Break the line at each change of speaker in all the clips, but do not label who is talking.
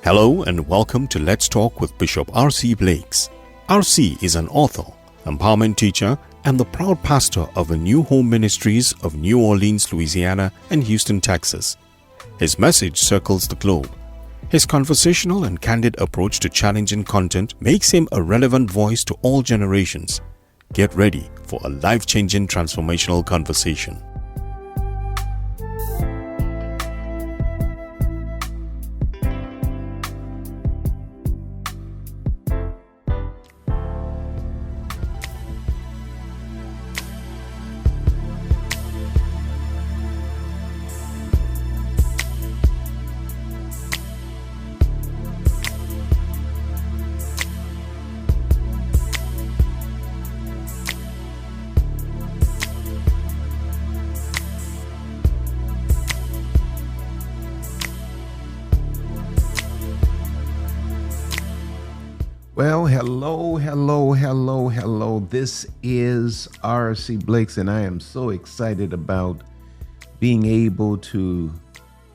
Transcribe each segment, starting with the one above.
Hello and welcome to Let's Talk with Bishop R.C. Blakes. R.C. is an author, empowerment teacher, and the proud pastor of the New Home Ministries of New Orleans, Louisiana and Houston, Texas. His message circles the globe. His conversational and candid approach to challenging content makes him a relevant voice to all generations. Get ready for a life-changing transformational conversation.
Well, hello. This is R.C. Blakes, and I am so excited about being able to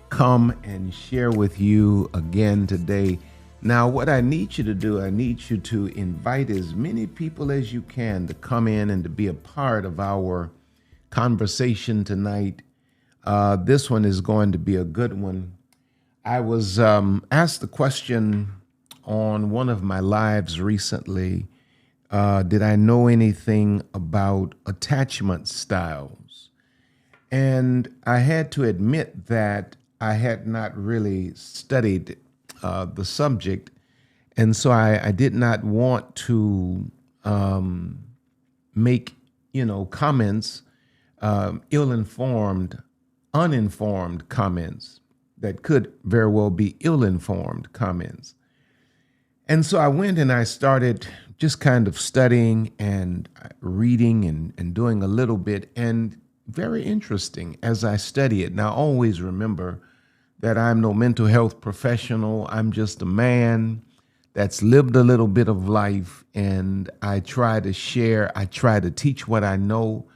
come and share with you again today. Now, what I need you to do, I need you to invite as many people as you can to come in and to be a part of our conversation tonight. This one is going to be a good one. I was asked the question on one of my lives recently, did I know anything about attachment styles? And I had to admit that I had not really studied the subject, and so I did not want to make comments, ill-informed, uninformed comments that could very well be ill-informed comments. And so I went and I started just kind of studying and reading and doing a little bit, and very interesting as I study it. Now, always remember that I'm no mental health professional. I'm just a man that's lived a little bit of life, and I try to share, I try to teach what I know,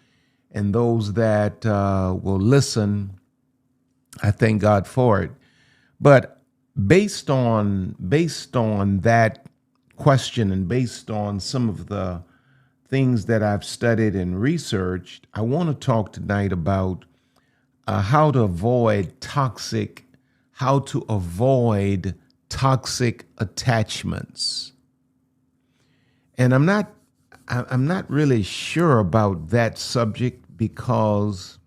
and those that will listen, I thank God for it. But based on that question and based on some of the things that I've studied and researched, I want to talk tonight about how to avoid toxic attachments. And I'm not really sure about that subject because,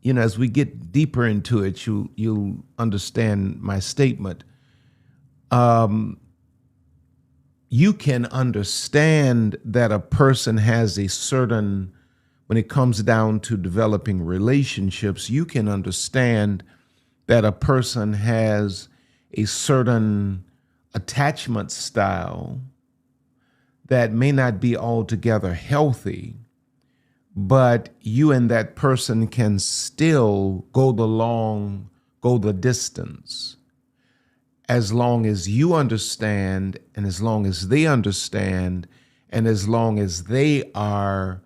as we get deeper into it, you'll understand my statement. You can understand that a person has a certain, when it comes down to developing relationships, you can understand that a person has a certain attachment style that may not be altogether healthy, but you and that person can still go the distance, as long as you understand, and as long as they understand, and as long as they are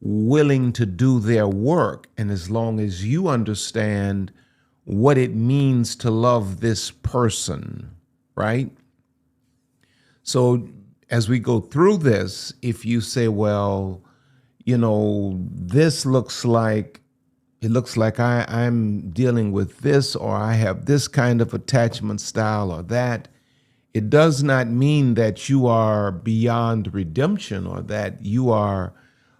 willing to do their work, and as long as you understand what it means to love this person, right? So as we go through this, if you say, well, this looks like I'm dealing with this, or I have this kind of attachment style or that, it does not mean that you are beyond redemption or that you are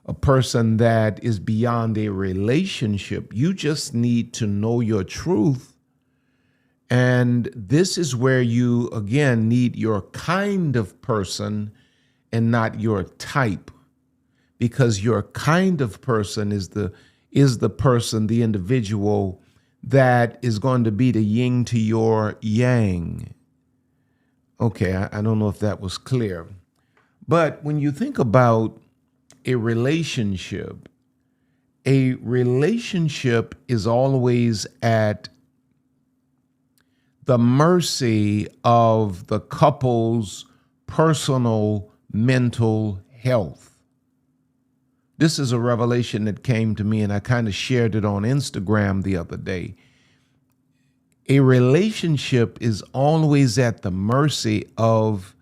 a person that is beyond a relationship. You just need to know your truth. And this is where you, again, need your kind of person and not your type. Because your kind of person is the person, the individual that is going to be the yin to your yang. Okay, I don't know if that was clear. But when you think about a relationship is always at the mercy of the couple's personal mental health. This is a revelation that came to me, and I kind of shared it on Instagram the other day. A relationship is always at the mercy of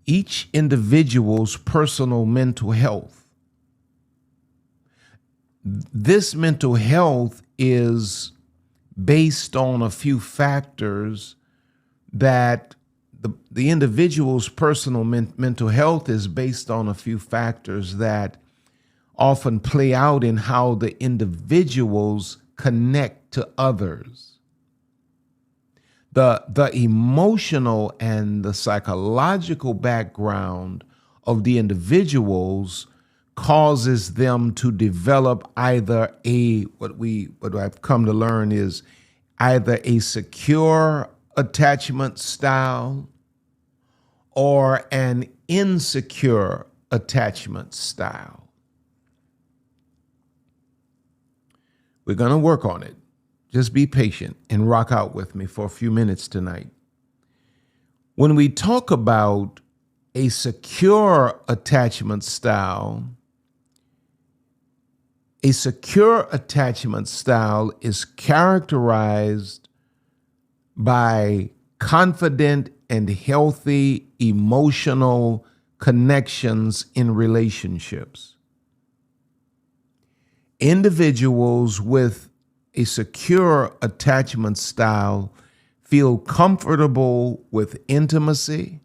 each individual's personal mental health. This mental health is based on a few factors that the individual's personal mental health is based on a few factors that often play out in how the individuals connect to others. The emotional and the psychological background of the individuals causes them to develop either what I've come to learn is either a secure attachment style or an insecure attachment style. We're going to work on it. Just be patient and rock out with me for a few minutes tonight. When we talk about a secure attachment style is characterized by confident and healthy emotional connections in relationships. Individuals with a secure attachment style feel comfortable with intimacy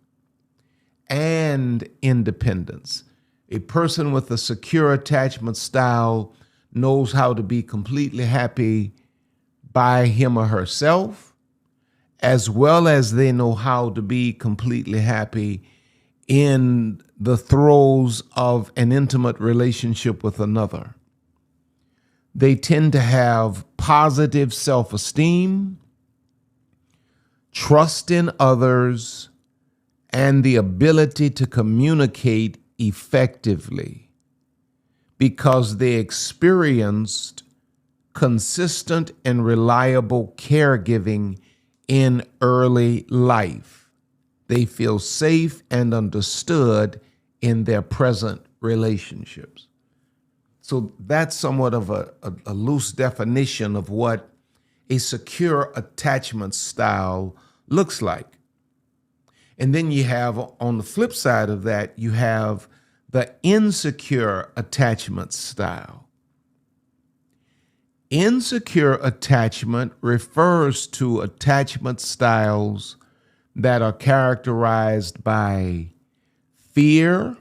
and independence. A person with a secure attachment style knows how to be completely happy by him or herself, as well as they know how to be completely happy in the throes of an intimate relationship with another. They tend to have positive self-esteem, trust in others, and the ability to communicate effectively because they experienced consistent and reliable caregiving in early life. They feel safe and understood in their present relationships. So that's somewhat of a loose definition of what a secure attachment style looks like. And then you have, on the flip side of that, you have the insecure attachment style. Insecure attachment refers to attachment styles that are characterized by fear,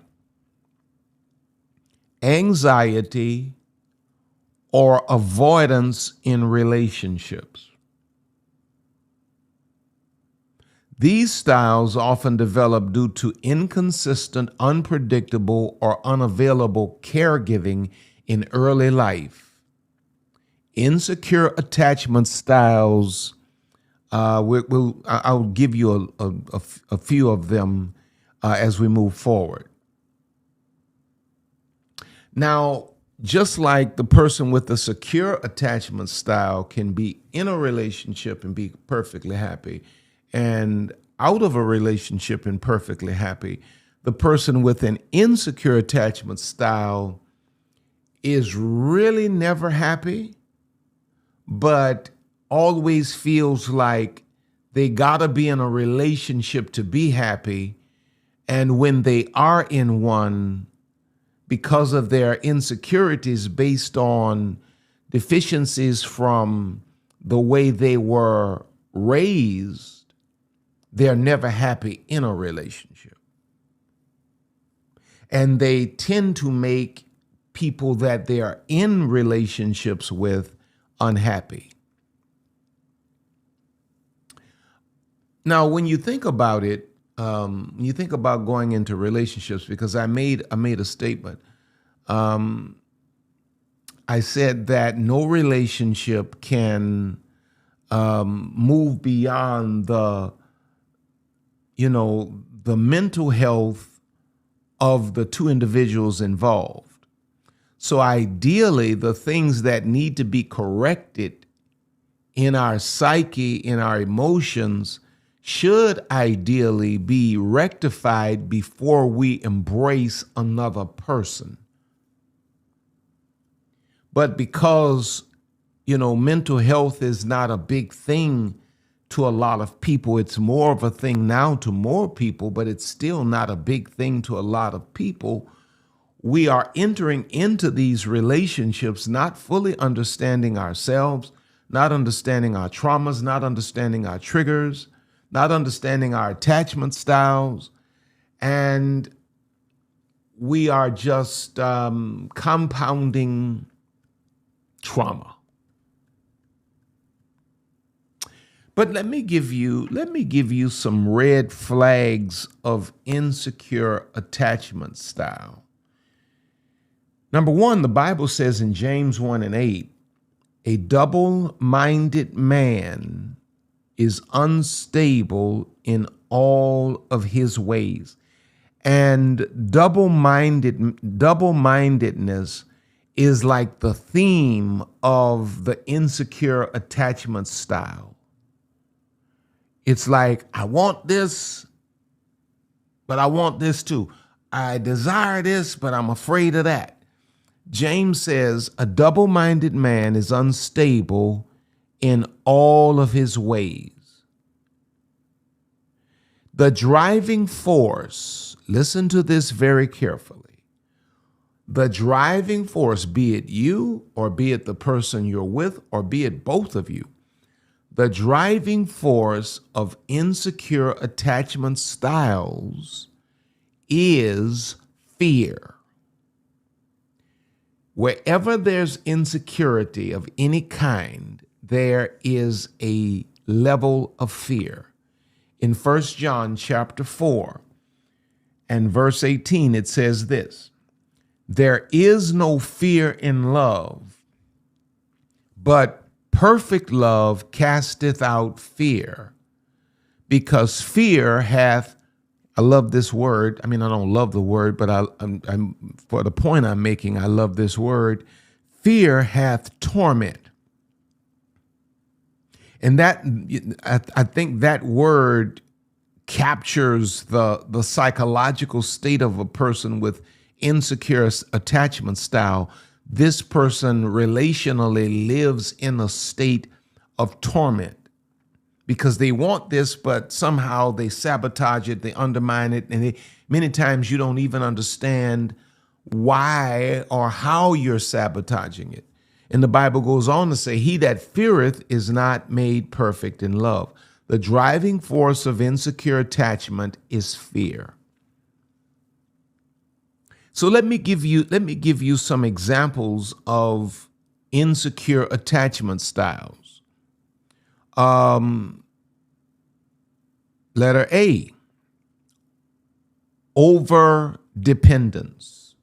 anxiety, or avoidance in relationships. These styles often develop due to inconsistent, unpredictable, or unavailable caregiving in early life. Insecure attachment styles, I'll give you a few of them as we move forward. Now, just like the person with the secure attachment style can be in a relationship and be perfectly happy, and out of a relationship and perfectly happy, the person with an insecure attachment style is really never happy, but always feels like they gotta be in a relationship to be happy. And when they are in one, because of their insecurities based on deficiencies from the way they were raised, they're never happy in a relationship. And they tend to make people that they are in relationships with unhappy. Now, when you think about it, you think about going into relationships, because I made a statement. I said that no relationship can move beyond the mental health of the two individuals involved. So ideally, the things that need to be corrected in our psyche, in our emotions, should ideally be rectified before we embrace another person. But because mental health is not a big thing to a lot of people. It's more of a thing now to more people, but it's still not a big thing to a lot of people. We are entering into these relationships not fully understanding ourselves, not understanding our traumas, not understanding our triggers, not understanding our attachment styles. And we are just compounding trauma. But let me give you some red flags of insecure attachment style. Number one, the Bible says in James 1:8, a double-minded man is unstable in all of his ways. And double-mindedness is like the theme of the insecure attachment style. It's like, I want this, but I want this too. I desire this, but I'm afraid of that. James says a double-minded man is unstable in all of his ways. The driving force, listen to this very carefully. The driving force, be it you or be it the person you're with or be it both of you, the driving force of insecure attachment styles is fear. Wherever there's insecurity of any kind, there is a level of fear. In 1 John chapter 4 and verse 18, it says this, there is no fear in love, but perfect love casteth out fear, because fear hath, I love this word. I mean, I don't love the word, but I'm for the point I'm making, I love this word. Fear hath torment. And that, I think that word captures the psychological state of a person with insecure attachment style. This person relationally lives in a state of torment because they want this, but somehow they sabotage it, they undermine it, and many times you don't even understand why or how you're sabotaging it. And the Bible goes on to say, he that feareth is not made perfect in love. The driving force of insecure attachment is fear. So let me give you some examples of insecure attachment styles. Letter A, over dependence.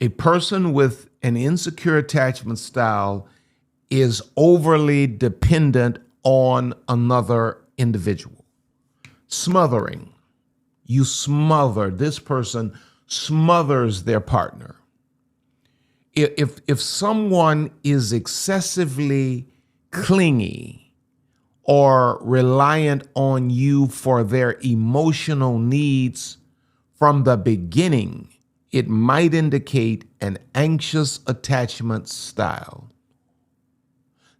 A person with an insecure attachment style is overly dependent on another individual. Smothering. You smother. This person smothers their partner. If someone is excessively clingy or reliant on you for their emotional needs from the beginning, it might indicate an anxious attachment style.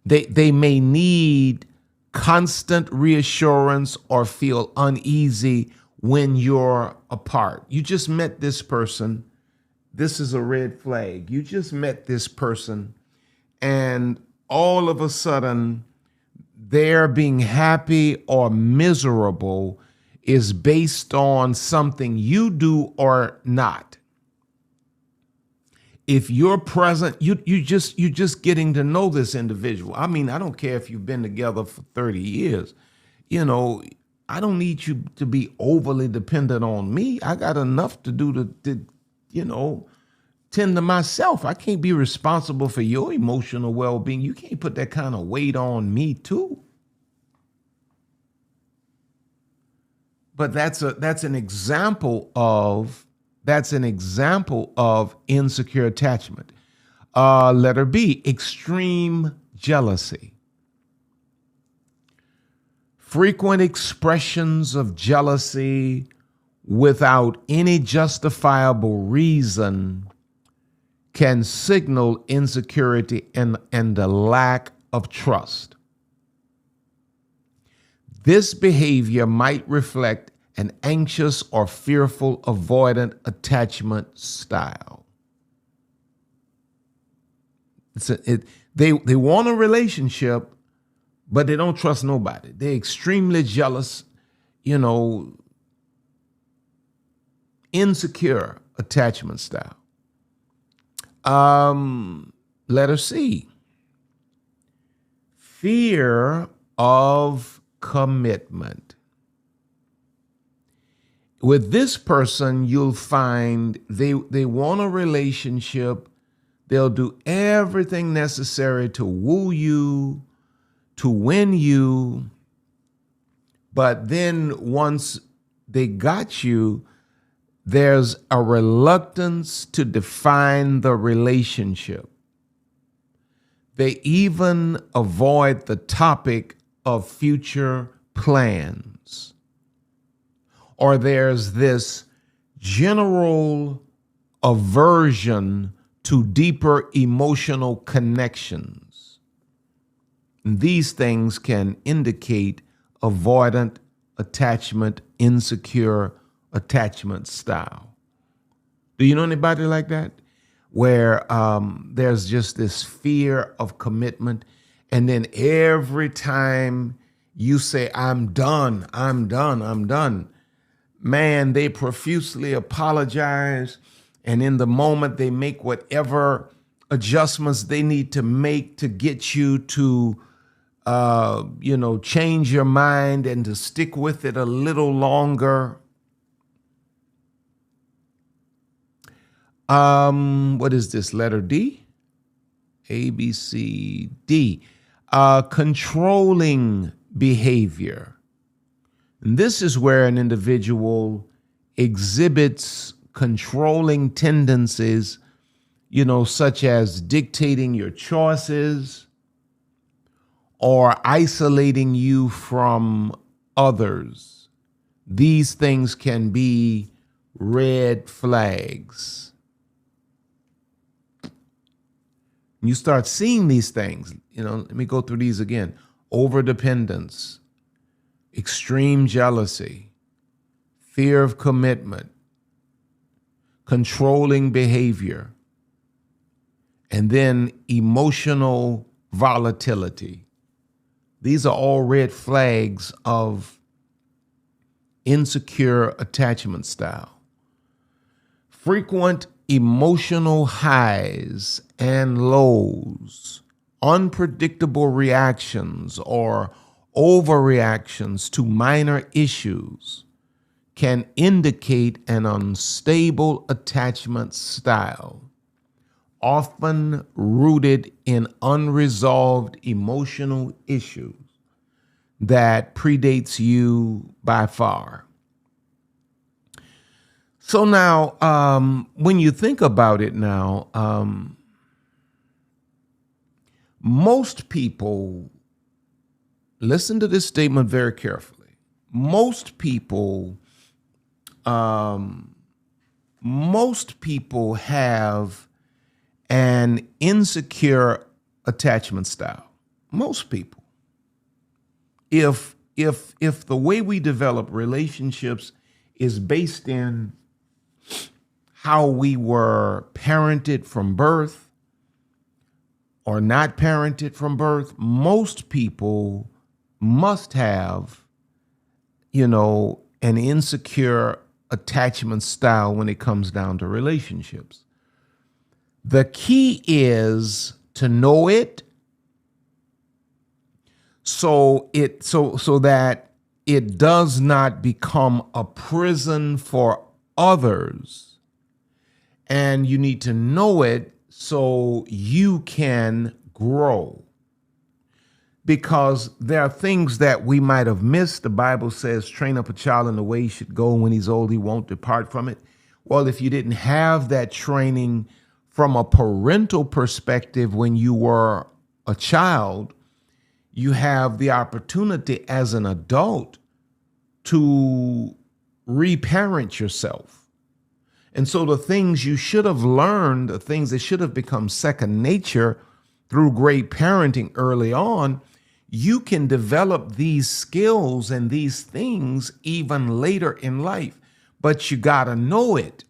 They may need constant reassurance or feel uneasy when you're apart. You just met this person. This is a red flag. You just met this person, and all of a sudden, their being happy or miserable is based on something you do or not. If you're present, you're just getting to know this individual. I mean, I don't care if you've been together for 30 years. I don't need you to be overly dependent on me. I got enough to do to tend to myself. I can't be responsible for your emotional well-being. You can't put that kind of weight on me too. But that's an example of insecure attachment. Letter B, extreme jealousy. Frequent expressions of jealousy without any justifiable reason can signal insecurity and the lack of trust. This behavior might reflect an anxious or fearful avoidant attachment style. They want a relationship, but they don't trust nobody. They're extremely jealous, insecure attachment style. Letter C, fear of commitment. With this person, you'll find they want a relationship. They'll do everything necessary to woo you, to win you. But then once they got you, there's a reluctance to define the relationship. They even avoid the topic of future plans. Or there's this general aversion to deeper emotional connections. These things can indicate avoidant attachment, insecure attachment style. Do you know anybody like that? Where there's just this fear of commitment, and then every time you say, I'm done, man, they profusely apologize, and in the moment they make whatever adjustments they need to make to get you to change your mind and to stick with it a little longer. What is this? Letter D? A, B, C, D. Controlling behavior. And this is where an individual exhibits controlling tendencies, such as dictating your choices or isolating you from others. These things can be red flags. You start seeing these things, let me go through these again. Overdependence, extreme jealousy, fear of commitment, controlling behavior, and then emotional volatility. These are all red flags of insecure attachment style. Frequent emotional highs and lows, unpredictable reactions or overreactions to minor issues can indicate an unstable attachment style, often rooted in unresolved emotional issues that predates you by far. So now, when you think about it now, most people, listen to this statement very carefully. Most people have an insecure attachment style. Most people. If the way we develop relationships is based in how we were parented from birth or not parented from birth, most people must have, an insecure attachment style when it comes down to relationships. The key is to know it so that it does not become a prison for others. And you need to know it so you can grow. Because there are things that we might have missed. The Bible says, train up a child in the way he should go, and when he's old, he won't depart from it. Well, if you didn't have that training from a parental perspective when you were a child, you have the opportunity as an adult to reparent yourself. And so the things you should have learned, the things that should have become second nature through great parenting early on, you can develop these skills and these things even later in life, but you got to know it.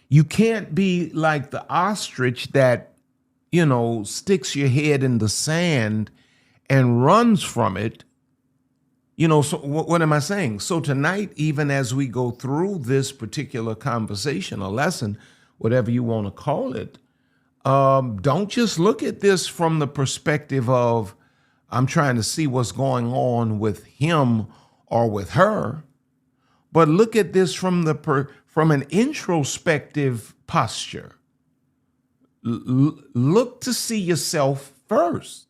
You can't be like the ostrich that, sticks your head in the sand and runs from it. So what am I saying? So tonight, even as we go through this particular conversation, a lesson, whatever you want to call it, don't just look at this from the perspective of, I'm trying to see what's going on with him or with her, but look at this from an introspective posture. Look to see yourself first.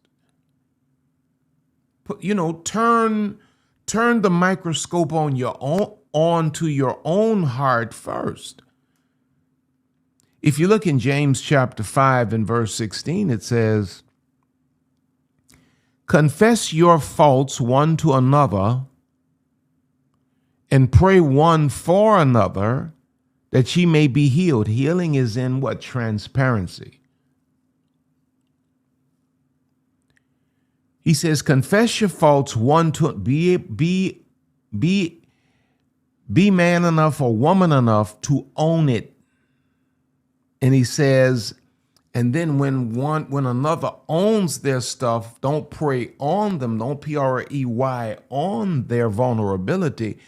Turn the microscope onto your own heart first. If you look in James chapter 5 and verse 16, it says, confess your faults one to another and pray one for another that ye may be healed. Healing is in what? Transparency. He says, confess your faults one to be man enough or woman enough to own it. And he says, and then when another owns their stuff, don't prey on them, don't prey on their vulnerability,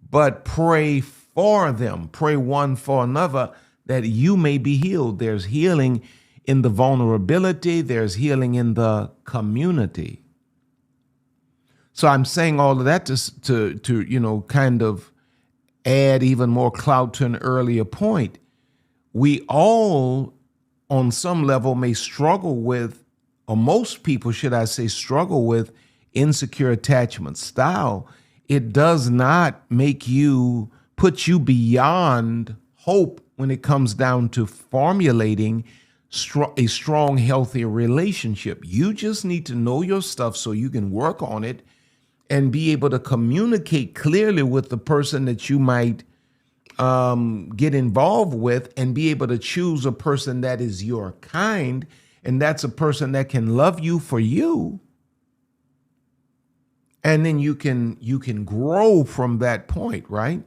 but pray for them, pray one for another that you may be healed. There's healing in the vulnerability, there's healing in the community. So I'm saying all of that to kind of add even more clout to an earlier point. We all, on some level, may struggle with, or most people, should I say, struggle with insecure attachment style. It does not put you beyond hope when it comes down to formulating a strong, healthy relationship. You just need to know your stuff so you can work on it and be able to communicate clearly with the person that you might get involved with, and be able to choose a person that is your kind, and that's a person that can love you for you, and then you can grow from that point, right?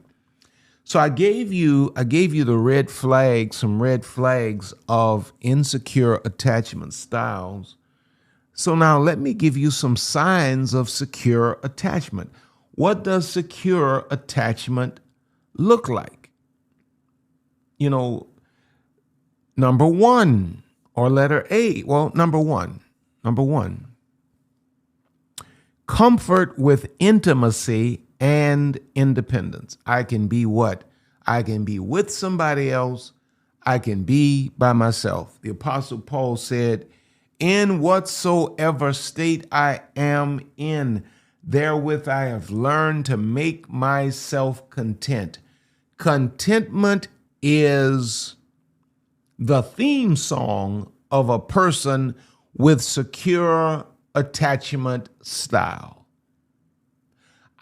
So I gave you the red flags, some red flags of insecure attachment styles. So now let me give you some signs of secure attachment. What does secure attachment look like? Number one, or letter A. Well, number one, comfort with intimacy and independence. I can be what? I can be with somebody else. I can be by myself. The Apostle Paul said, in whatsoever state I am in, therewith I have learned to make myself content. Contentment is the theme song of a person with secure attachment style.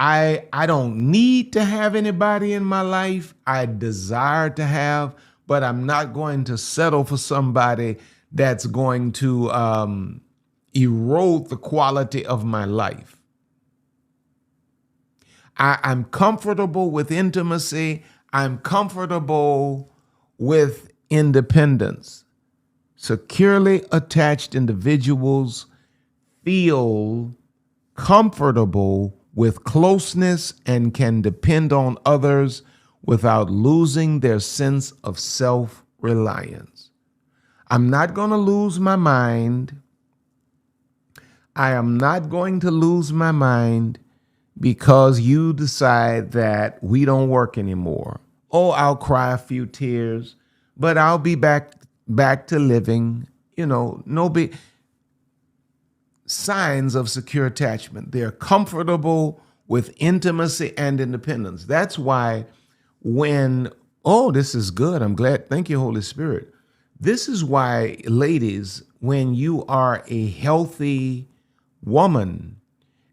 I don't need to have anybody in my life I desire to have, but I'm not going to settle for somebody that's going to erode the quality of my life. I'm comfortable with intimacy. I'm comfortable with independence. Securely attached individuals feel comfortable with closeness and can depend on others without losing their sense of self-reliance. I'm not going to lose my mind. I am not going to lose my mind because you decide that we don't work anymore. Oh, I'll cry a few tears, but I'll be back to living. No big signs of secure attachment. They're comfortable with intimacy and independence. That's why this is good. I'm glad. Thank you, Holy Spirit. This is why, ladies, when you are a healthy woman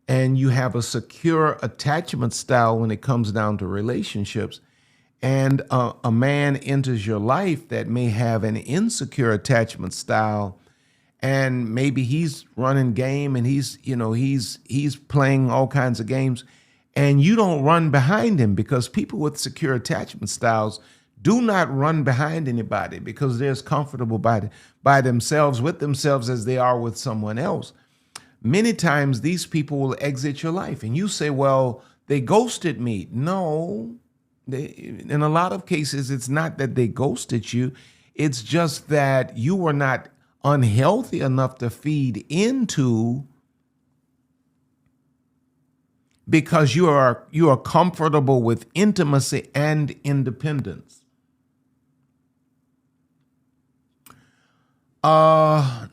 and you have a secure attachment style when it comes down to relationships, and a man enters your life that may have an insecure attachment style, and maybe he's running game and he's playing all kinds of games, and you don't run behind him, because people with secure attachment styles do not run behind anybody because they're as comfortable by themselves, with themselves, as they are with someone else. Many times these people will exit your life and you say, well, they ghosted me. No, in a lot of cases, it's not that they ghosted you. It's just that you were not unhealthy enough to feed into, because you are comfortable with intimacy and independence.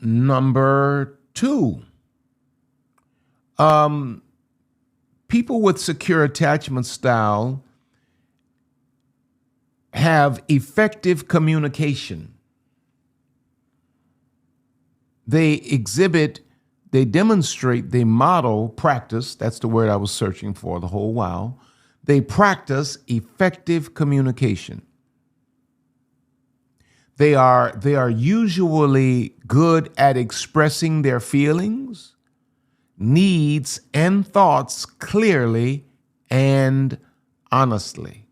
Number two, people with secure attachment style have effective communication. They demonstrate, they model, practice, that's the word I was searching for the whole while. They practice effective communication. They are usually good at expressing their feelings, needs, and thoughts clearly and honestly.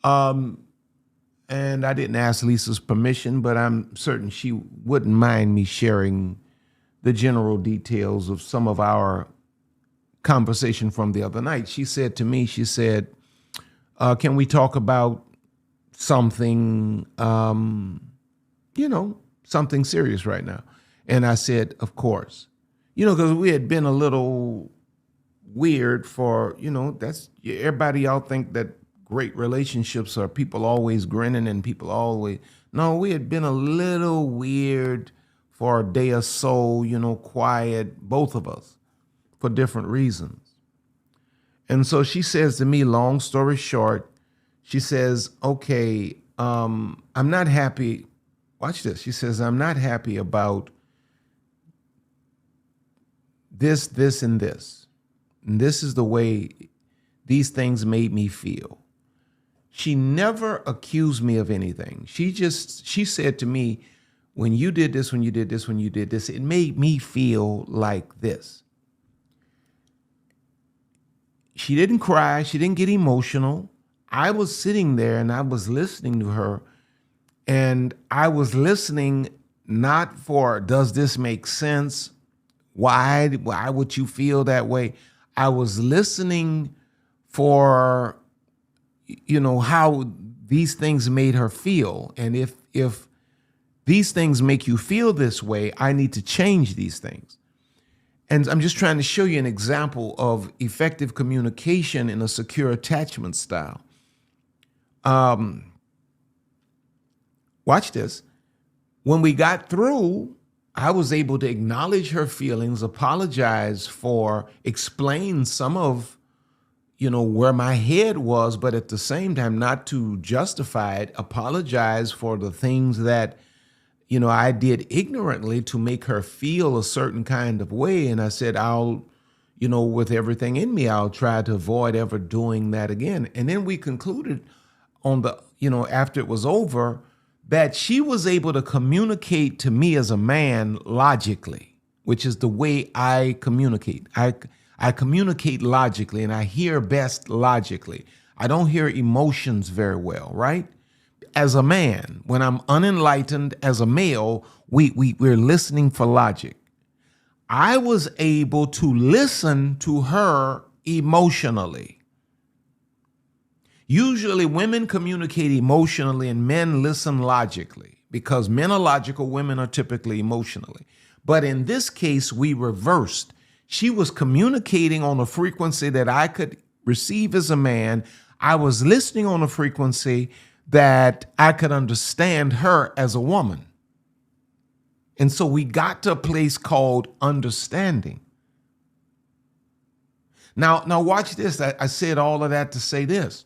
And I didn't ask Lisa's permission, but I'm certain she wouldn't mind me sharing the general details of some of our conversation from the other night. She said to me, can we talk about something, something serious right now? And I said, of course, because we had been a little weird for, that's, everybody, y'all think that great relationships are people always grinning and people always, no, we had been a little weird for a day or so, quiet, both of us, for different reasons. And so she says to me, long story short, she says, okay, I'm not happy. Watch this. She says, I'm not happy about this, and this. And this is the way these things made me feel. She never accused me of anything. She said to me, when you did this, it made me feel like this. She didn't cry. She didn't get emotional. I was sitting there and I was listening to her, and I was listening not for, does this make sense? Why would you feel that way? I was listening for, how these things made her feel. And if these things make you feel this way, I need to change these things. And I'm just trying to show you an example of effective communication in a secure attachment style. Watch this. When we got through, I was able to acknowledge her feelings, apologize for, explain some of, where my head was, but at the same time, not to justify it, apologize for the things that, I did ignorantly to make her feel a certain kind of way. And I said, I'll, with everything in me, I'll try to avoid ever doing that again. And then we concluded on the, after it was over, that she was able to communicate to me as a man logically, which is the way I communicate. I communicate logically, and I hear best logically. I don't hear emotions very well, right? As a man, when I'm unenlightened as a male, we're listening for logic. I was able to listen to her emotionally. Usually women communicate emotionally and men listen logically, because men are logical, women are typically emotionally. But in this case, we reversed. She was communicating on a frequency that I could receive as a man. I was listening on a frequency that I could understand her as a woman. And so we got to a place called understanding. Now watch this. I said all of that to say this.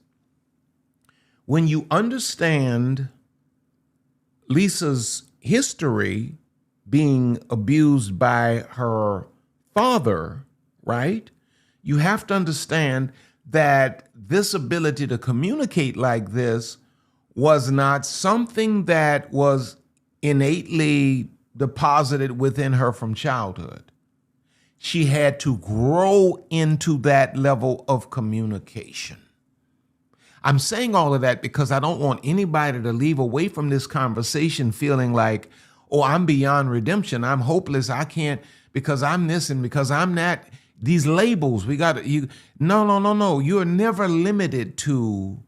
When you understand Lisa's history, being abused by her father, right? You have to understand that this ability to communicate like this was not something that was innately deposited within her from childhood. She had to grow into that level of communication. I'm saying all of that because I don't want anybody to leave away from this conversation feeling like, oh, I'm beyond redemption. I'm hopeless. I can't because I'm this and because I'm that. These labels, no. You're never limited to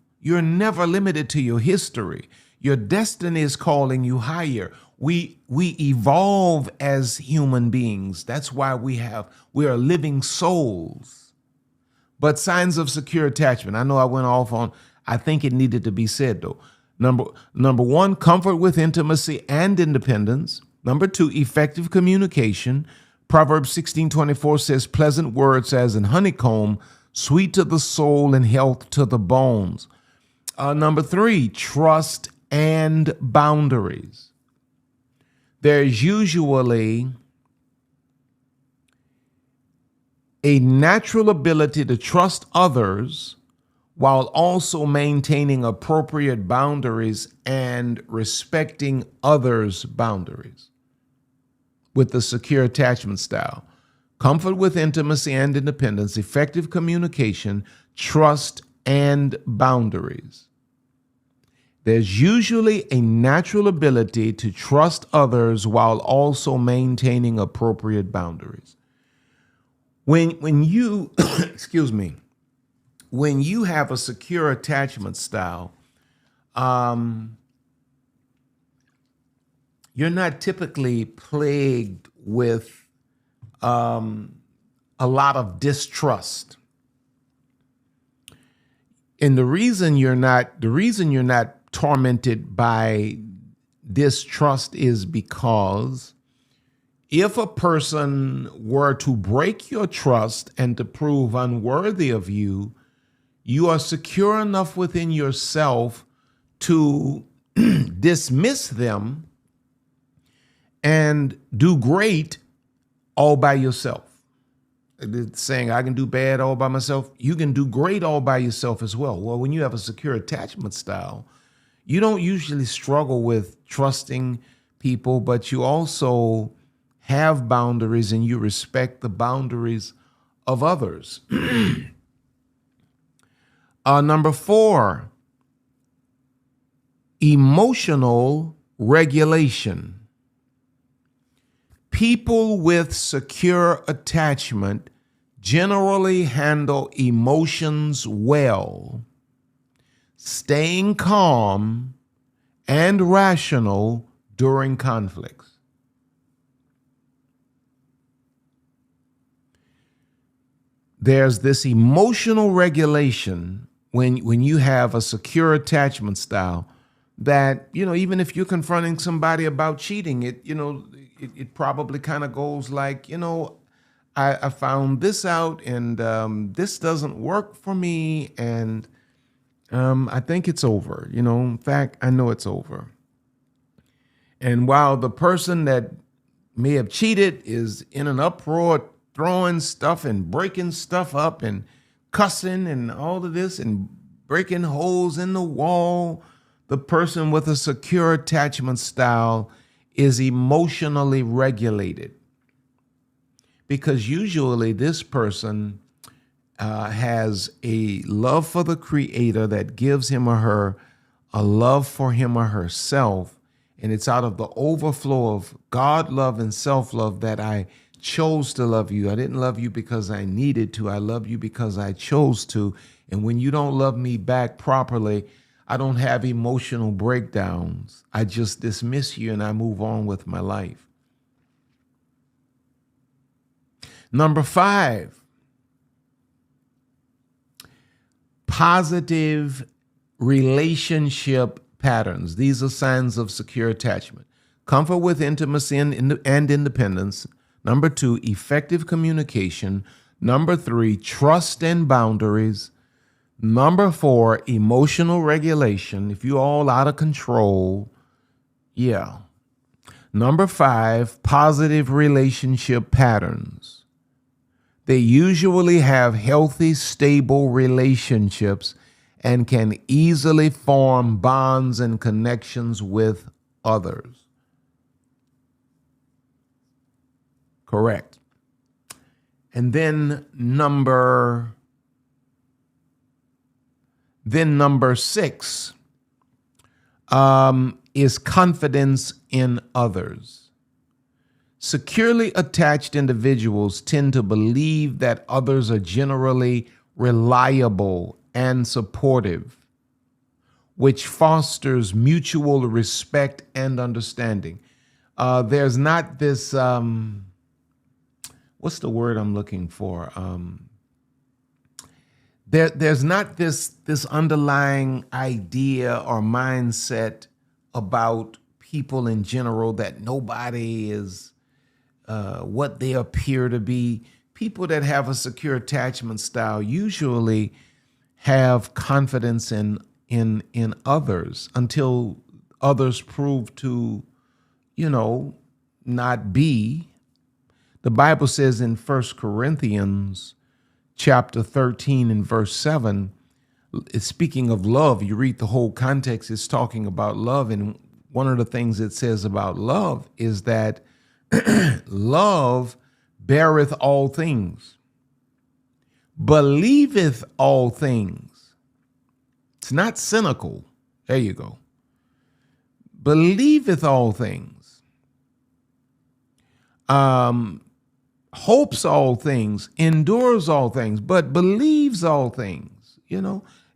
your history. Your destiny is calling you higher. We evolve as human beings. That's why we are living souls. But signs of secure attachment. I know I went off on, I think it needed to be said though. Number one, comfort with intimacy and independence. Number two, effective communication. Proverbs 16:24 says, pleasant words as in honeycomb, sweet to the soul and health to the bones. Number three, trust and boundaries. There's usually a natural ability to trust others while also maintaining appropriate boundaries and respecting others' boundaries with the secure attachment style. Comfort with intimacy and independence, effective communication, trust, and boundaries. There's usually a natural ability to trust others while also maintaining appropriate boundaries. When you, excuse me, when you have a secure attachment style, you're not typically plagued with a lot of distrust. And the reason you're not tormented by distrust is because if a person were to break your trust and to prove unworthy of you, you are secure enough within yourself to dismiss them and do great all by yourself. It's saying I can do bad all by myself. You can do great all by yourself as well. Well, when you have a secure attachment style, you don't usually struggle with trusting people, but you also have boundaries and you respect the boundaries of others. Number four, emotional regulation. People with secure attachment generally handle emotions well, staying calm and rational during conflicts. There's this emotional regulation when you have a secure attachment style that, even if you're confronting somebody about cheating, it probably kind of goes like, I found this out and this doesn't work for me. And I think it's over. In fact, I know it's over. And while the person that may have cheated is in an uproar, throwing stuff and breaking stuff up and cussing and all of this and breaking holes in the wall, the person with a secure attachment style is emotionally regulated. Because usually this person has a love for the Creator that gives him or her a love for him or herself. And it's out of the overflow of God love and self-love that I chose to love you. I didn't love you because I needed to. I love you because I chose to. And when you don't love me back properly, I don't have emotional breakdowns. I just dismiss you and I move on with my life. Number five, positive relationship patterns. These are signs of secure attachment. Comfort with intimacy and independence. Number two, effective communication. Number three, trust and boundaries. Number four, emotional regulation. If you're all out of control, yeah. Number five, positive relationship patterns. They usually have healthy, stable relationships and can easily form bonds and connections with others. Correct. And then number 6 is confidence in others. Securely attached individuals tend to believe that others are generally reliable and supportive, which fosters mutual respect and understanding. There's not this, what's the word I'm looking for? There's not this underlying idea or mindset about people in general that nobody is what they appear to be. People that have a secure attachment style usually have confidence in others until others prove to, not be. The Bible says in 1 Corinthians chapter 13 and verse 7, it's speaking of love. You read the whole context, it's talking about love. And one of the things it says about love is that love beareth all things, believeth all things. It's not cynical. There you go. Believeth all things, hopes all things, endures all things, but believes all things.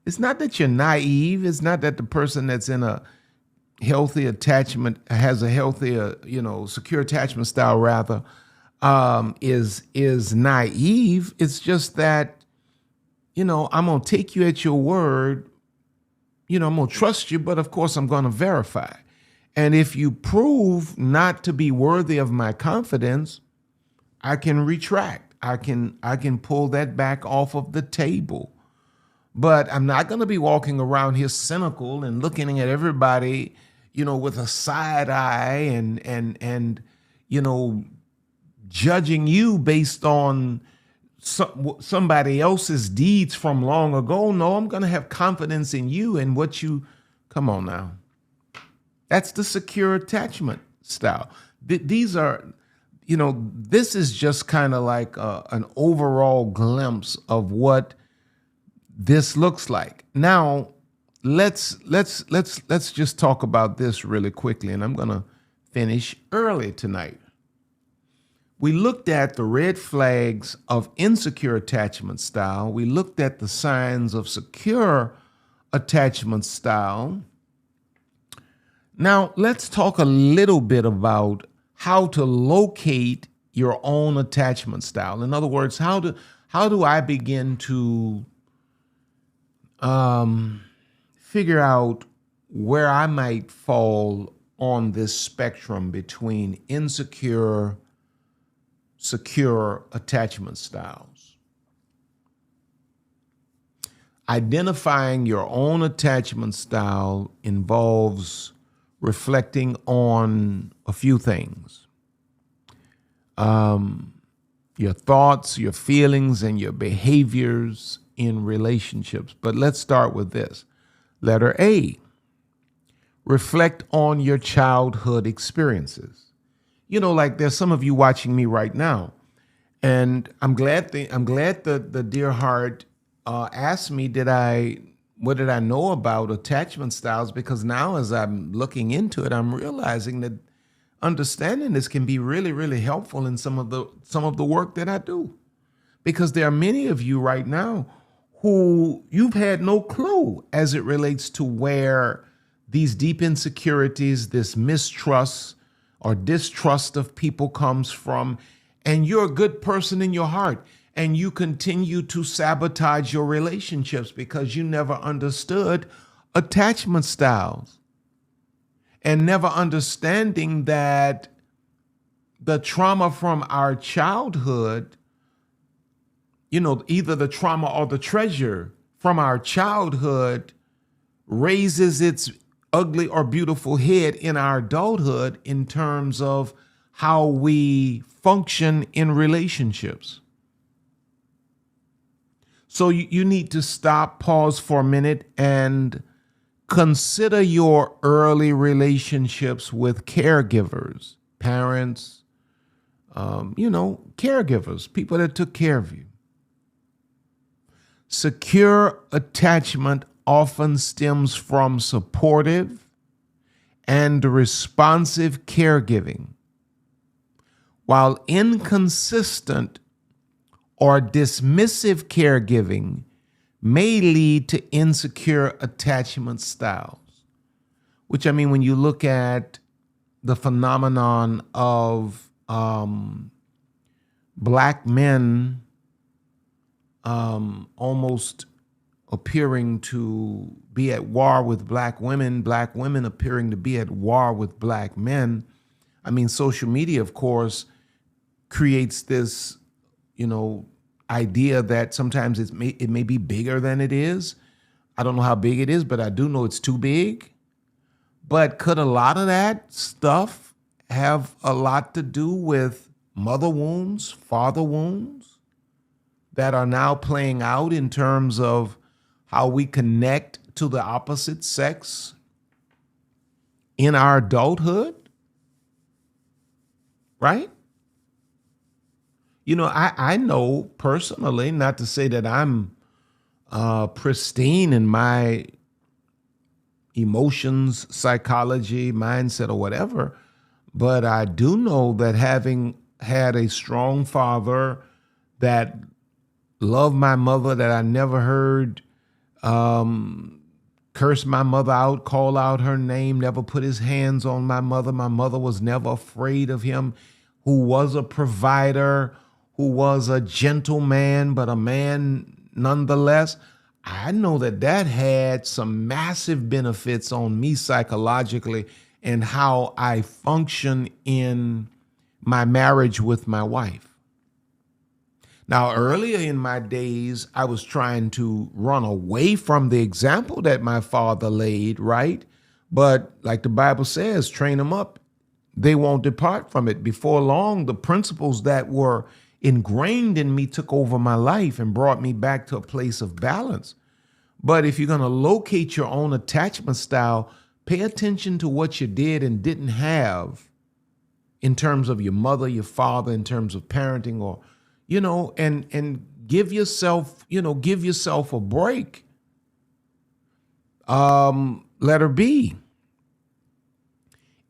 It's not that you're naive. It's not that the person that's in a healthy attachment has a healthier, secure attachment style rather, is naive. It's just that, I'm going to take you at your word. I'm going to trust you, but of course I'm going to verify. And if you prove not to be worthy of my confidence, I can retract. I can pull that back off of the table. But I'm not going to be walking around here cynical and looking at everybody, with a side eye and judging you based on somebody else's deeds from long ago. No, I'm going to have confidence in you and what you, come on now. That's the secure attachment style. These are, this is just kind of like an overall glimpse of what this looks like. Now, let's just talk about this really quickly, and I'm going to finish early tonight. We looked at the red flags of insecure attachment style. We looked at the signs of secure attachment style. Now, let's talk a little bit about how to locate your own attachment style. In other words, how do I begin to figure out where I might fall on this spectrum between insecure, secure attachment styles? Identifying your own attachment style involves reflecting on a few things. Your thoughts, your feelings, and your behaviors in relationships. But let's start with this. Letter A, reflect on your childhood experiences. Like there's some of you watching me right now, and I'm glad the dear heart asked me, what did I know about attachment styles? Because now as I'm looking into it, I'm realizing that understanding this can be really, really helpful in some of the work that I do. Because there are many of you right now who you've had no clue as it relates to where these deep insecurities, this mistrust or distrust of people comes from, and you're a good person in your heart, and you continue to sabotage your relationships because you never understood attachment styles, and never understanding that the trauma from our childhood, either the trauma or the treasure from our childhood raises its ugly or beautiful head in our adulthood in terms of how we function in relationships. So you need to stop, pause for a minute, and consider your early relationships with caregivers, parents, caregivers, people that took care of you. Secure attachment often stems from supportive and responsive caregiving, while inconsistent or dismissive caregiving may lead to insecure attachment styles. Which, I mean, when you look at the phenomenon of black men almost appearing to be at war with black women appearing to be at war with black men. I mean, social media, of course, creates this, idea that sometimes it may be bigger than it is. I don't know how big it is, but I do know it's too big. But could a lot of that stuff have a lot to do with mother wounds, father wounds that are now playing out in terms of how we connect to the opposite sex in our adulthood? Right? I know personally, not to say that I'm pristine in my emotions, psychology, mindset, or whatever, but I do know that having had a strong father that loved my mother, that I never heard curse my mother out, call out her name, never put his hands on my mother. My mother was never afraid of him, who was a provider, who was a gentleman, but a man nonetheless. I know that had some massive benefits on me psychologically and how I function in my marriage with my wife. Now, earlier in my days, I was trying to run away from the example that my father laid, right? But like the Bible says, train them up, they won't depart from it. Before long, the principles that were ingrained in me took over my life and brought me back to a place of balance. But if you're going to locate your own attachment style, pay attention to what you did and didn't have in terms of your mother, your father, in terms of parenting, or, and give yourself a break. Letter B,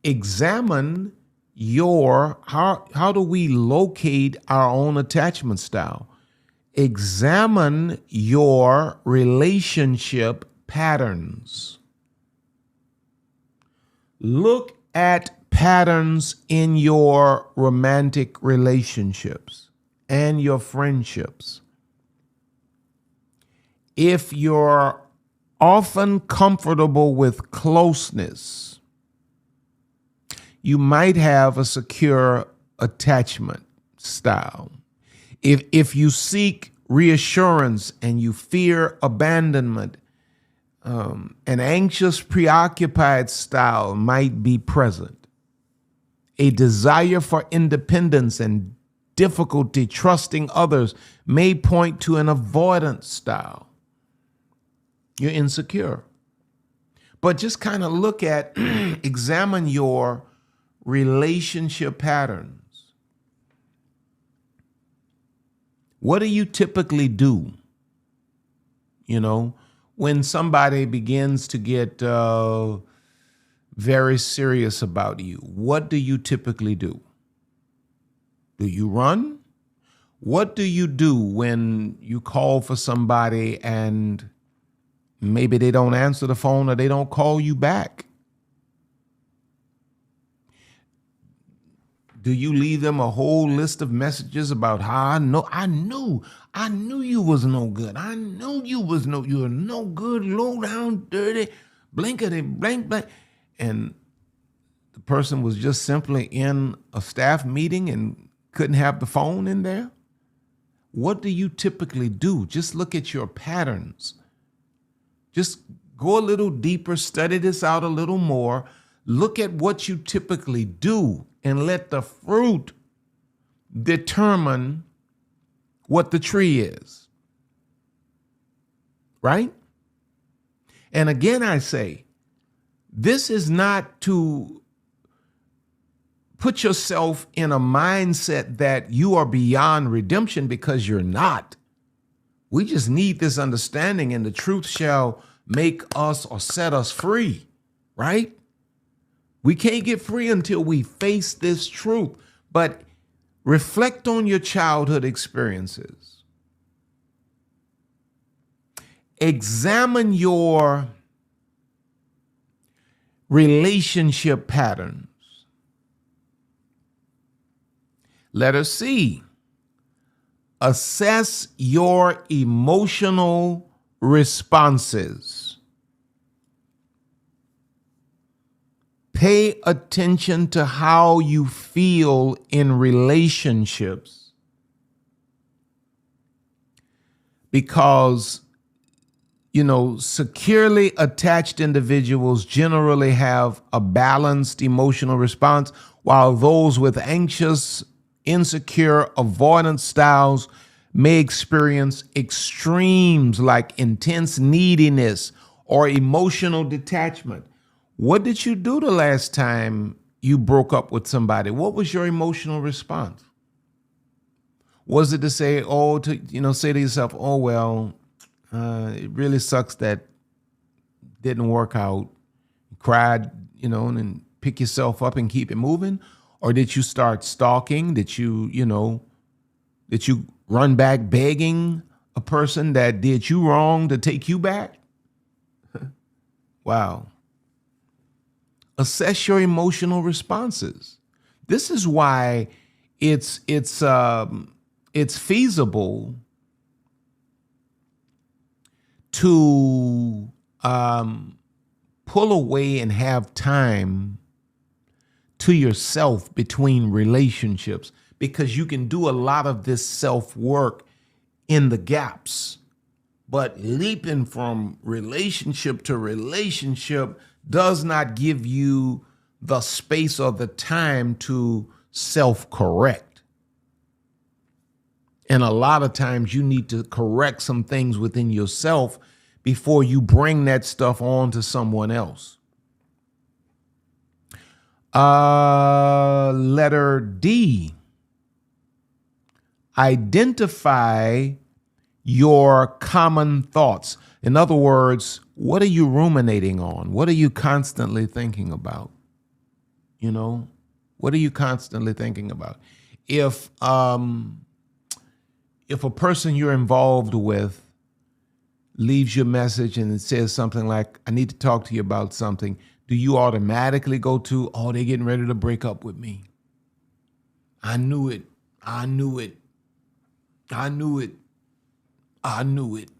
examine how do we locate our own attachment style? Examine your relationship patterns. Look at patterns in your romantic relationships and your friendships. If you're often comfortable with closeness, you might have a secure attachment style. If you seek reassurance and you fear abandonment, an anxious, preoccupied style might be present. A desire for independence and difficulty trusting others may point to an avoidance style. You're insecure. But just kind of look at, examine your relationship patterns. What do you typically do? When somebody begins to get very serious about you, what do you typically do? Do you run? What do you do when you call for somebody and maybe they don't answer the phone or they don't call you back? Do you leave them a whole list of messages about how I knew you was no good. I knew you were no good, low down, dirty, blankety blank blank. And the person was just simply in a staff meeting and couldn't have the phone in there? What do you typically do? Just look at your patterns. Just go a little deeper, study this out a little more. Look at what you typically do and let the fruit determine what the tree is. right? And again, I say, this is not to put yourself in a mindset that you are beyond redemption, because you're not. We just need this understanding, and the truth shall make us or set us free, right? We can't get free until we face this truth. But reflect on your childhood experiences. Examine your relationship patterns. Letter C, assess your emotional responses. Pay attention to how you feel in relationships, because securely attached individuals generally have a balanced emotional response, while those with anxious, insecure, avoidant styles may experience extremes like intense neediness or emotional detachment. What did you do the last time you broke up with somebody? What was your emotional response? Was it to say, say to yourself, oh, well, it really sucks that didn't work out. You cried, and then pick yourself up and keep it moving? Or did you start stalking? Did you run back begging a person that did you wrong to take you back? Wow. Assess your emotional responses. This is why it's feasible to pull away and have time to yourself between relationships, because you can do a lot of this self-work in the gaps. But leaping from relationship to relationship does not give you the space or the time to self-correct. And a lot of times you need to correct some things within yourself before you bring that stuff on to someone else. Letter D, identify your common thoughts. In other words, what are you ruminating on? What are you constantly thinking about? What are you constantly thinking about? If a person you're involved with leaves you a message and it says something like, I need to talk to you about something, do you automatically go to, oh, they're getting ready to break up with me? I knew it. I knew it. I knew it. I knew it.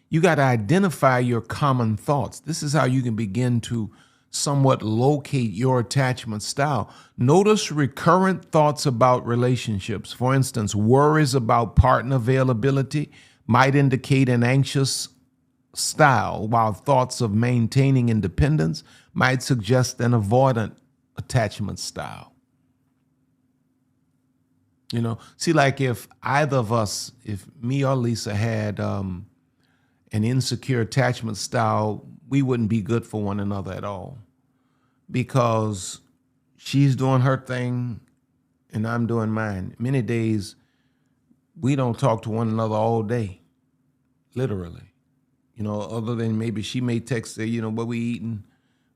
You got to identify your common thoughts. This is how you can begin to somewhat locate your attachment style. Notice recurrent thoughts about relationships. For instance, worries about partner availability might indicate an anxious style, while thoughts of maintaining independence might suggest an avoidant attachment style. See, like if either of us, if me or Lisa had an insecure attachment style, we wouldn't be good for one another at all, because she's doing her thing and I'm doing mine. Many days we don't talk to one another all day, literally. Other than maybe she may text, say, what we eating,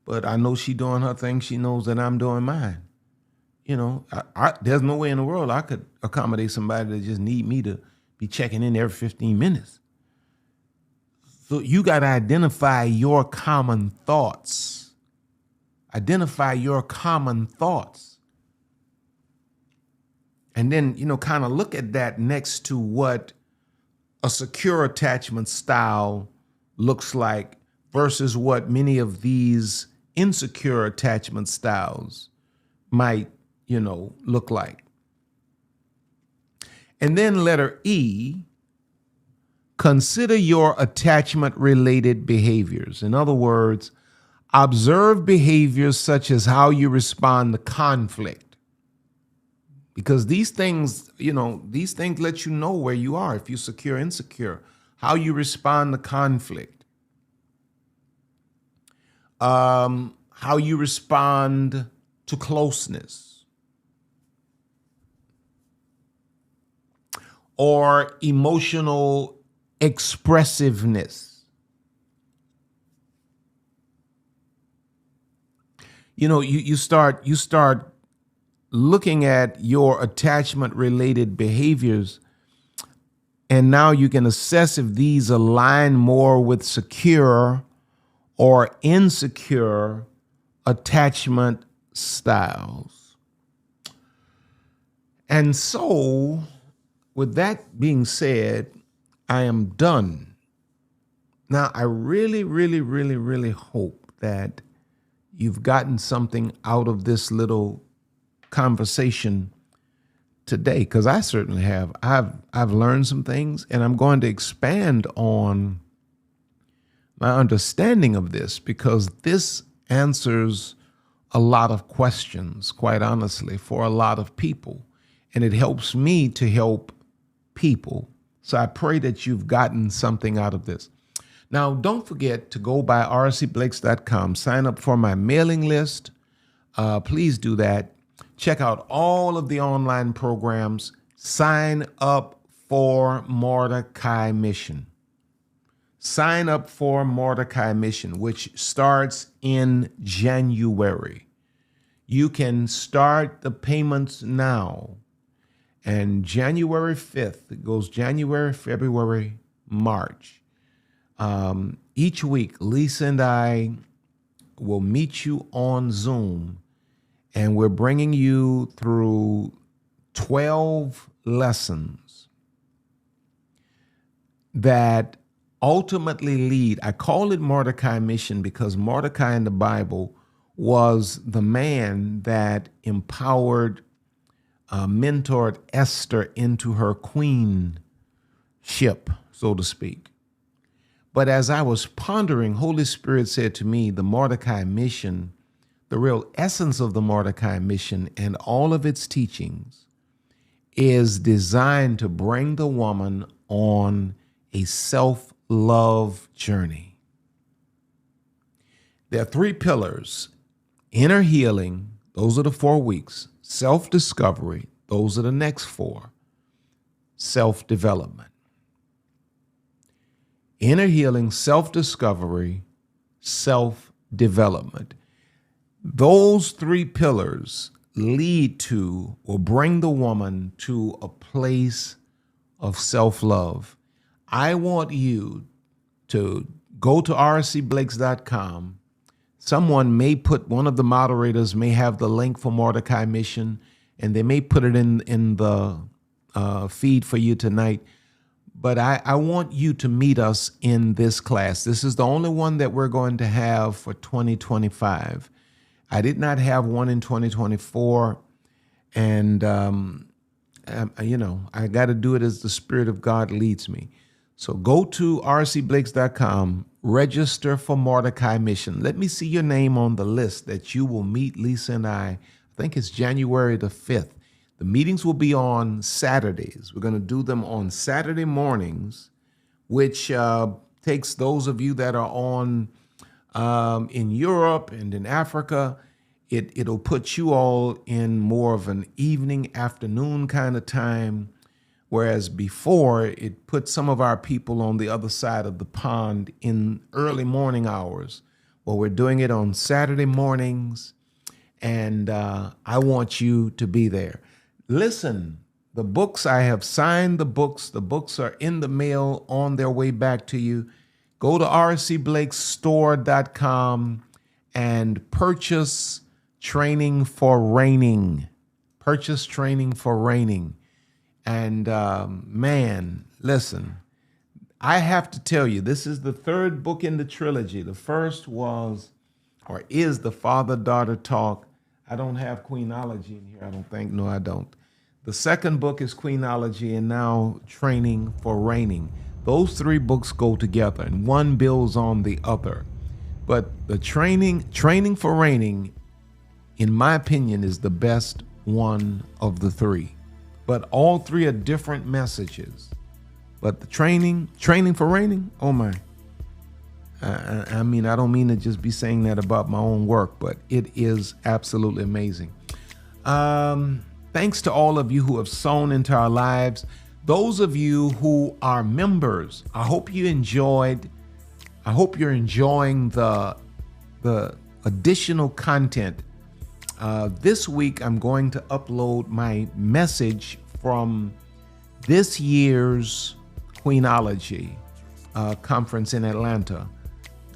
but I know she doing her thing. She knows that I'm doing mine. There's no way in the world I could accommodate somebody that just need me to be checking in every 15 minutes. So you got to identify your common thoughts. Identify your common thoughts. And then, kind of look at that next to what a secure attachment style looks like versus what many of these insecure attachment styles might, look like. And then letter E, consider your attachment-related behaviors. In other words, observe behaviors such as how you respond to conflict. Because these things let you know where you are. If you're secure, insecure, how you respond to conflict, how you respond to closeness, or emotional expressiveness. You know, you start looking at your attachment related behaviors, and now you can assess if these align more with secure or insecure attachment styles. And so, with that being said, I am done. Now, I really, really, really, really hope that you've gotten something out of this little conversation today, because I certainly have. I've learned some things, and I'm going to expand on my understanding of this, because this answers a lot of questions, quite honestly, for a lot of people, and it helps me to help people. So I pray that you've gotten something out of this. Now, don't forget to go by rcblakes.com, sign up for my mailing list. Please do that. Check out all of the online programs. Sign up for Mordecai Mission. Sign up for Mordecai Mission, which starts in January. You can start the payments now. And January 5th, it goes January, February, March. Each week, Lisa and I will meet you on Zoom, and we're bringing you through 12 lessons that ultimately lead. I call it Mordecai Mission because Mordecai in the Bible was the man that empowered, mentored Esther into her queenship, so to speak. But as I was pondering, Holy Spirit said to me, the Mordecai Mission, the real essence of the Mordecai Mission and all of its teachings is designed to bring the woman on a self-love journey. There are 3 pillars: inner healing, those are the 4 weeks; self-discovery, those are the next 4; self-development. Inner healing, self-discovery, self-development. Those 3 pillars lead to or bring the woman to a place of self-love. I want you to go to rcblakes.com. Someone may put, one of the moderators may have the link for Mordecai Mission, and they may put it in the feed for you tonight. But I want you to meet us in this class. This is the only one that we're going to have for 2025. I did not have one in 2024. And, I got to do it as the Spirit of God leads me. So go to rcblakes.com, register for Mordecai Mission. Let me see your name on the list that you will meet Lisa and I think it's January the 5th. The meetings will be on Saturdays. We're going to do them on Saturday mornings, which takes those of you that are on in Europe and in Africa. It'll put you all in more of an evening, afternoon kind of time, whereas before it put some of our people on the other side of the pond in early morning hours. Well, we're doing it on Saturday mornings, and I want you to be there. Listen, the books, I have signed the books. The books are in the mail on their way back to you. Go to rcblakesstore.com and purchase Training for Reigning. Purchase Training for Reigning. And man, listen, I have to tell you, this is the 3rd book in the trilogy. The first was, or is, the Father-Daughter Talk. I don't have queenology in here, I don't think. No, I don't. The second book is queenology, and now Training for Reigning. Those 3 books go together, and one builds on the other. But the training for Reigning, in my opinion, is the best one of the 3. But all 3 are different messages. But the training for reigning, oh my. I mean, I don't mean to just be saying that about my own work, but it is absolutely amazing. Thanks to all of you who have sown into our lives. Those of you who are members, I hope you're enjoying the additional content. This week, I'm going to upload my message from this year's Queenology conference in Atlanta.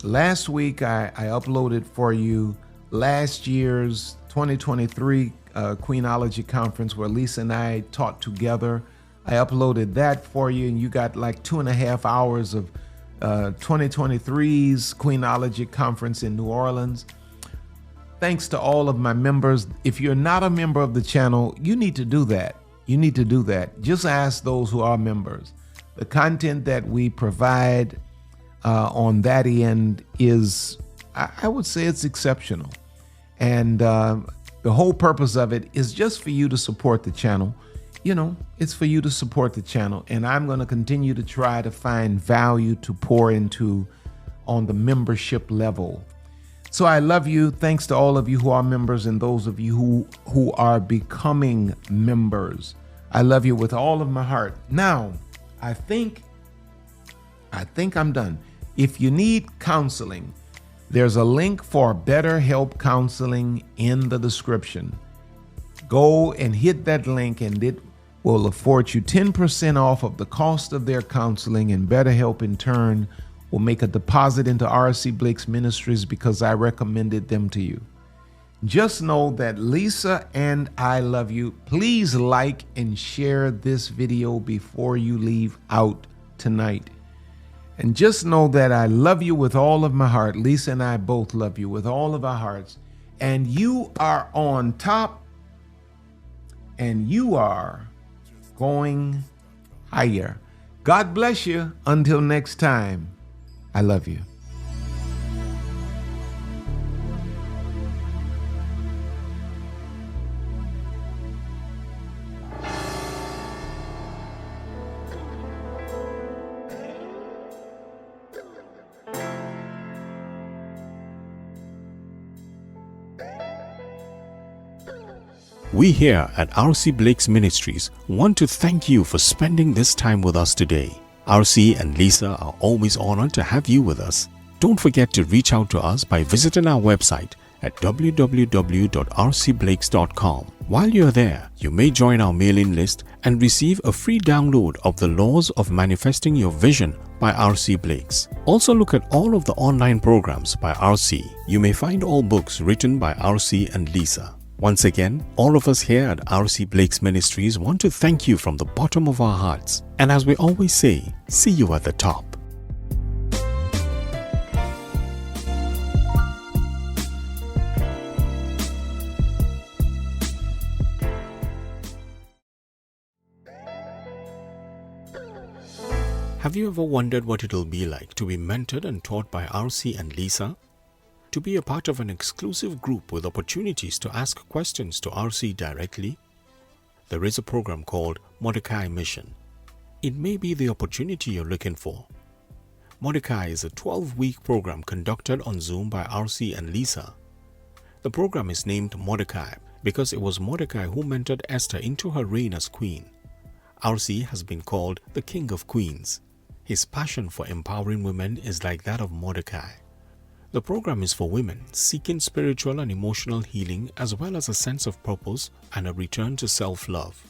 Last week, I uploaded for you last year's 2023 Queenology conference where Lisa and I taught together. I uploaded that for you, and you got like 2.5 hours of 2023's Queenology conference in New Orleans. Thanks to all of my members. If you're not a member of the channel, you need to do that. You need to do that. Just ask those who are members. The content that we provide on that end is, I would say it's exceptional. And the whole purpose of it is just for you to support the channel. You know, it's for you to support the channel. And I'm going to continue to try to find value to pour into on the membership level. So I love you. Thanks to all of you who are members and those of you who are becoming members. I love you with all of my heart. Now, I think I'm done. If you need counseling, there's a link for BetterHelp counseling in the description. Go and hit that link, and it will afford you 10% off of the cost of their counseling, and BetterHelp in turn will make a deposit into RC Blakes Ministries because I recommended them to you. Just know that Lisa and I love you. Please like and share this video before you leave out tonight. And just know that I love you with all of my heart. Lisa and I both love you with all of our hearts. And you are on top, and you are going higher. God bless you. Until next time, I love you.
We here at RC Blakes Ministries want to thank you for spending this time with us today. RC and Lisa are always honored to have you with us. Don't forget to reach out to us by visiting our website at www.rcblakes.com. While you're there, you may join our mailing list and receive a free download of The Laws of Manifesting Your Vision by RC Blakes. Also look at all of the online programs by RC. You may find all books written by RC and Lisa. Once again, all of us here at RC Blakes Ministries want to thank you from the bottom of our hearts. And as we always say, see you at the top. Have you ever wondered what it'll be like to be mentored and taught by RC and Lisa? To be a part of an exclusive group with opportunities to ask questions to RC directly? There is a program called MORDECAI Mission. It may be the opportunity you're looking for. MORDECAI is a 12-week program conducted on Zoom by RC and Lisa. The program is named MORDECAI because it was Mordecai who mentored Esther into her reign as queen. RC has been called the King of Queens. His passion for empowering women is like that of Mordecai. The program is for women seeking spiritual and emotional healing as well as a sense of purpose and a return to self-love.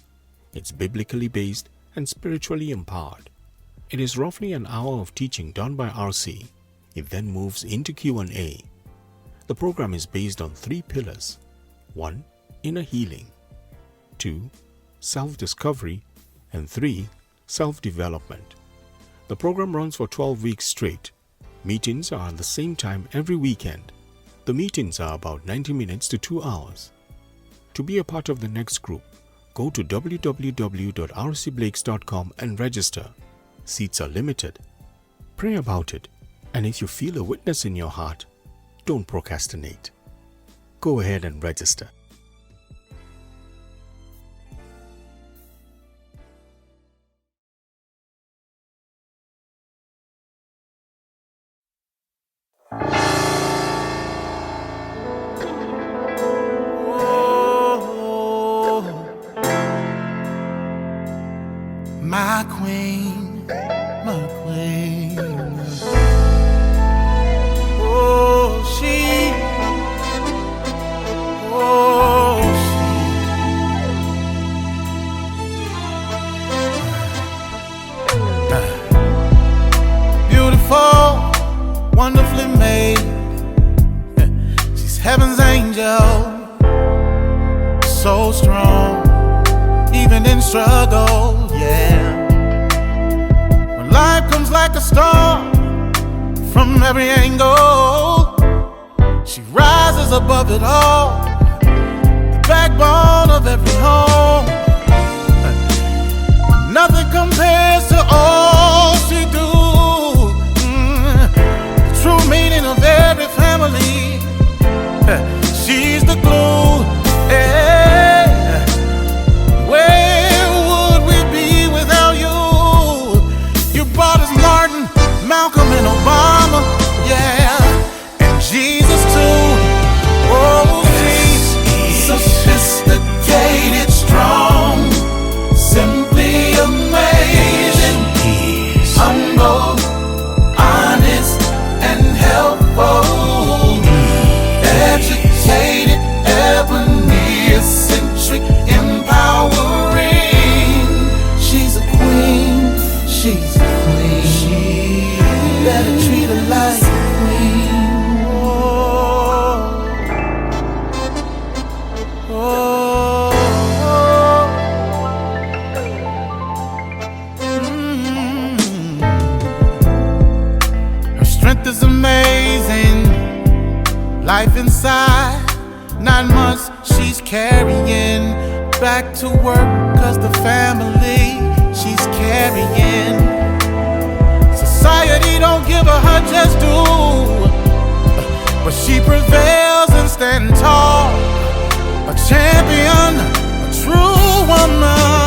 It's biblically based and spiritually empowered. It is roughly an hour of teaching done by RC. It then moves into Q&A. The program is based on 3 pillars. 1. Inner healing. 2. Self-discovery. And 3. Self-development. The program runs for 12 weeks straight. Meetings are at the same time every weekend. The meetings are about 90 minutes to 2 hours. To be a part of the next group, go to www.rcblakes.com and register. Seats are limited. Pray about it, and if you feel a witness in your heart, don't procrastinate. Go ahead and register.
my queen, my queen. Oh, she, oh, she. Beautiful, wonderfully made. She's heaven's angel. So strong, even in struggle, yeah. When life comes like a storm from every angle, she rises above it all, the backbone of every home. Nothing compares to all she do. The true meaning of every family. She's the glue. Yeah. Where would we be without you? You brought us Martin, Malcolm, and Obama, yeah, and Jesus too. Oh, she's sophisticated, strong, simply amazing, humble, honest, and helpful, educated, ebony, eccentric, empowering. She's a queen, she's a queen. She better treat her like a queen. Oh, oh, Her strength is amazing. Life inside, 9 months she's carrying back to work, 'cause the family she's carrying. Society don't give her just due, but she prevails and stands tall, a champion, a true woman.